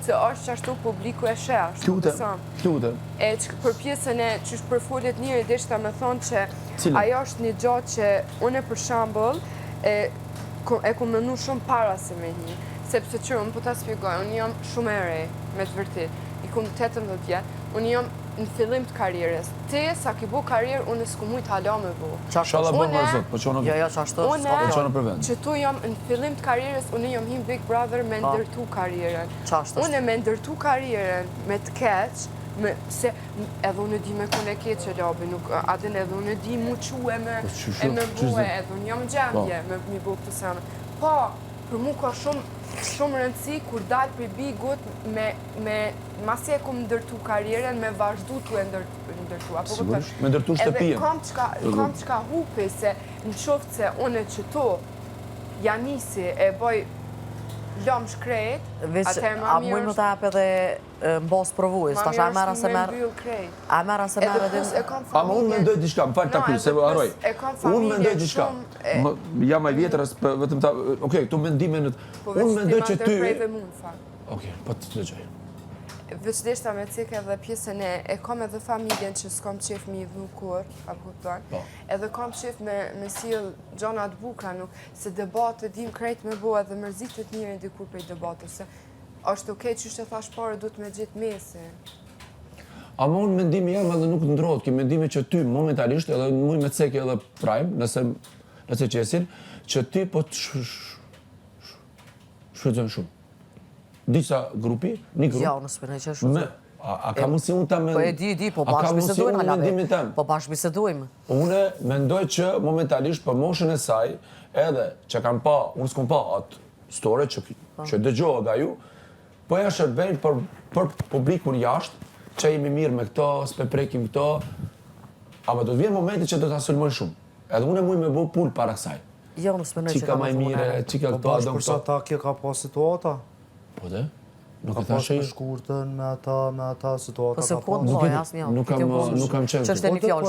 se është që ashtu publiku e sheh, ashtu Lutem. E për pjesën e që për folet njëri deshta me thonë që ajo është një gjatë që une për shambull e ku mënu shumë para se me një, sepse që unë po ta spjegoj, unë jam shumë e re, me të vërtit, i kum 18 vjetë, unë jam në fillim të karierës. Ti, sa ki bu karierë, unë s'ku mujtë hala me bu. Shala bërë më rëzot, po qonë për vend. Që tu jam në fillim të karierës, unë jam him Big Brother me ndërtu karierën. Unë me ndërtu karierën, me të keq, se edhe unë di me kone keqe labi, adin edhe unë di mu quë e me buë, edhe unë jam gjendje me mi bu këtë sene. Po, për mu ka shumë rëndësi kur dalë për bigut me masi e kom ndërtu karierën me vazhdu të e ndërtu. Sigurisht, me ndërtu shtëpije. Edhe kam qka hupi se në qoftë se une që to janisi e boj lom shkrejt, atër ma mirë... A mujnë më të apë edhe mbos provues, tash a mera se merë... A mera se merë edhe... A më unë mendoj diçka, më falë të kuj, se arroj. Unë mendoj diçka. Jam aj vjetër, vetëm ta... Okej, këtu mendime në... Unë mendoj që ty... Okej, po të të gjoj. Vëqdeshta me cike edhe pjesën e kom edhe familjen që s'kom qef mi dhu kur, apo kupton, edhe kom qef me sill gjonat bukra, nuk se debatë dim krejt me bo edhe mërzitet njërin dikur prej debatës, se është okej që shte thash pare du të me gjithë mesin. Ama unë mendimi jam edhe nuk ndrohet, ki mendimi që ty momentalisht edhe muj me ceke edhe prime, nëse qesin, që ty po të shfrytëzën shumë. Disa grupi, një grup... Ja, nësë përnej që shumë. A ka mundësi unë ta Po e di, po bashkë bisedojmë halave. Po bashkë bisedojmë. Une mendoj që momentalisht për moshën e saj, edhe që kam pa, unë s'kom pa atë store që dëgjohë nga ju, po e shërbejnë për publikun jashtë, që jemi mirë me këto, s'pe prekim këto, ama do të vjen momenti që do të asulmojnë shumë. Edhe une muj me bu pull para kësaj. Jo, nësë përnej që ka me mire, qika këto, bashkë përsa ta kjo ka pa situata? Po dhe? Nuk e Ka thashe pas me shkurtën, me ata situata Po se ka kohë pas. të asë një. Nuk kam qenë. Që është e një fjallë.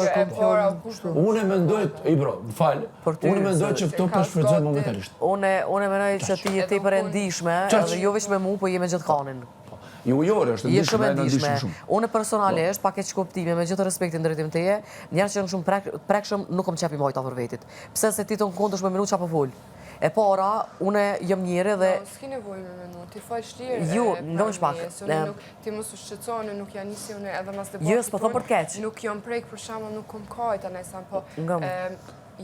Unë mendoj, bro, falë, unë mendoj që këto për shfrytëzojnë momentalisht. Unë mendoj që ti je tepër e ndihshme, edhe jo veç me mu, po je me gjithë kanin. Jo, është Je shumë e ndihshme ndihshme. Unë personalisht, pa keq kuptime, me gjithë respektin drejtim teje, njerëz që janë shumë prekshëm nuk kam qefi mojt afër vetit. Pse se ti ton kondosh me minutë çapo fol. E para, une jam njëri dhe... S'ki nevoj me menu, ti fal shtrirë ju, ndonjë shpak. Ti mos u shqetësoni, nuk janë nisi une edhe mas debatit. Jo, s'po thë për keq. Nuk jam prejk për shama, nuk kom kajt, anajsan, po...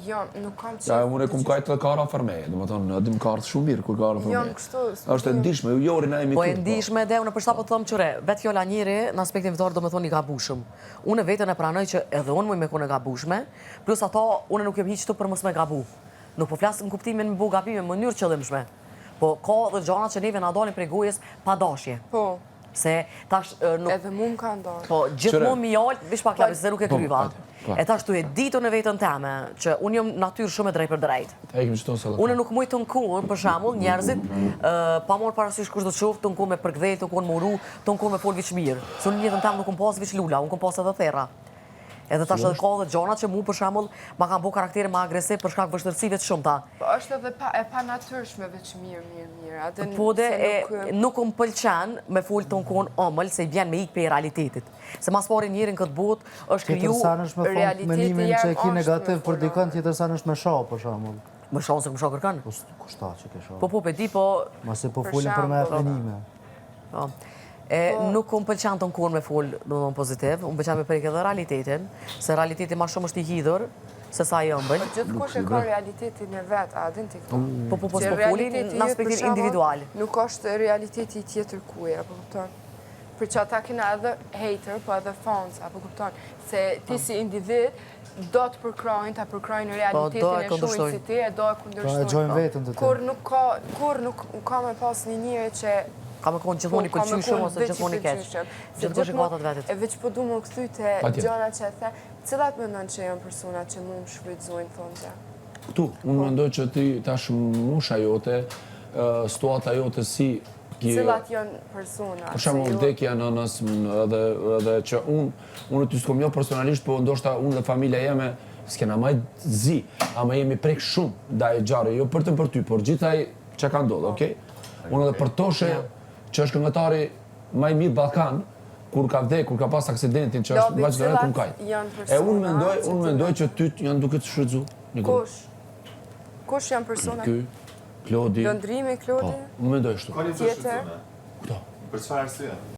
Jo, nuk kam qenë... Ja, unë kom kajt të kara farmeje, dhe më thonë, edhim kartë shumë mirë kur kara farmeje. Jam kështu... është e ndishme, jori na emi Po e ndishme dhe unë për shta po të thëmë qëre, vetë fjolla njëri në aspektin vitar do me thonë i gabushëm. Unë vetën e pranoj që edhe unë muj me kone gabushme, plus ato unë nuk jem hiq tu për mos me gabu. Nuk po flasë në kuptimin më bu gabime më njërë qëllimshme. Po ka dhe gjana që neve na dalin prej gojës pa dashje. Po. Se tash nuk... Edhe mu më ka ndarë. Po, gjithë mu mi jallë, vish pak labis, dhe nuk e kryva. E tash tu e ditu në vetën teme, që unë jam natyrë shumë e drejt për drejt. Unë nuk mujtë të nkuën, për shamull, njerëzit, pa morë parasysh kush do të shufë, të nkuën me përgdhej, të nkuën muru, të nkuën me fol viç mirë. Se unë jetën teme nuk unë pas viç lula, unë kom pas edhe thera. Edhe tash edhe ka dhe gjona që mu për shembull ma kanë bu karaktere ma agresiv për shkak vështërsive të shumta. Po është edhe e pa natyrshme veç mirë. Po dhe nuk më pëlqen me fol të nkon omël se i vjen me ik për realitetit. Se mas pari njërin këtë botë është kriju menimin që e ki negativ për dikën, tjetër sa është me shoh për shembull. Me shoh se më shoh kërkan? Kushta që ke shoh. Po pedi, po... Mase po folin për me menime. Nuk më pëlqen të nkuën me fol në pozitiv, më pëlqen me prejkë edhe realitetin, se realiteti ma shumë është i hidhur, se sa i ëmbël. Gjithë kush e ka realitetin e vetë, a din t'i këto. Po folin në aspektin individual. Nuk është realiteti tjetër kuj, apo kupton. Për që ata kena edhe hater, po edhe fans, apo kupton. Se ti si individ, do të përkrojnë, ta përkrojnë realitetin e shumë si ti, e do e kundërshtojnë. E gjojnë vetën të ti. Kur nuk ka me pas një njëre që ka me konë gjithmoni pëlqyshëm ose gjithmoni keq. Gjithmonë shikatat vetit. E veç po du më këthy të gjana që e the, cilat më nënë që janë persona që mu më shfrytëzojnë thonë që? Këtu, unë mendoj që ti tash musha jote, situata jote si... Cilat janë persona? Për shumë vdekja nënës edhe që unë ty s'kom jo personalisht, po ndoshta unë dhe familja jeme s'kena maj zi, ama jemi prek shumë da e gjare, jo për ty, por gjithaj që ka ndodhë, okej? Unë edhe për toshe që është këngëtari më i mirë Ballkan, kur ka vdek, kur ka pas aksidentin që është vazhdojnë ku kajt. E unë mendoj që ty janë duke të shfrytzu. Kush janë persona? Ky, Klodi. Lëndrimi, Klodi? Unë mendoj ashtu. Tjetër? Këto. Për çfarë arsye?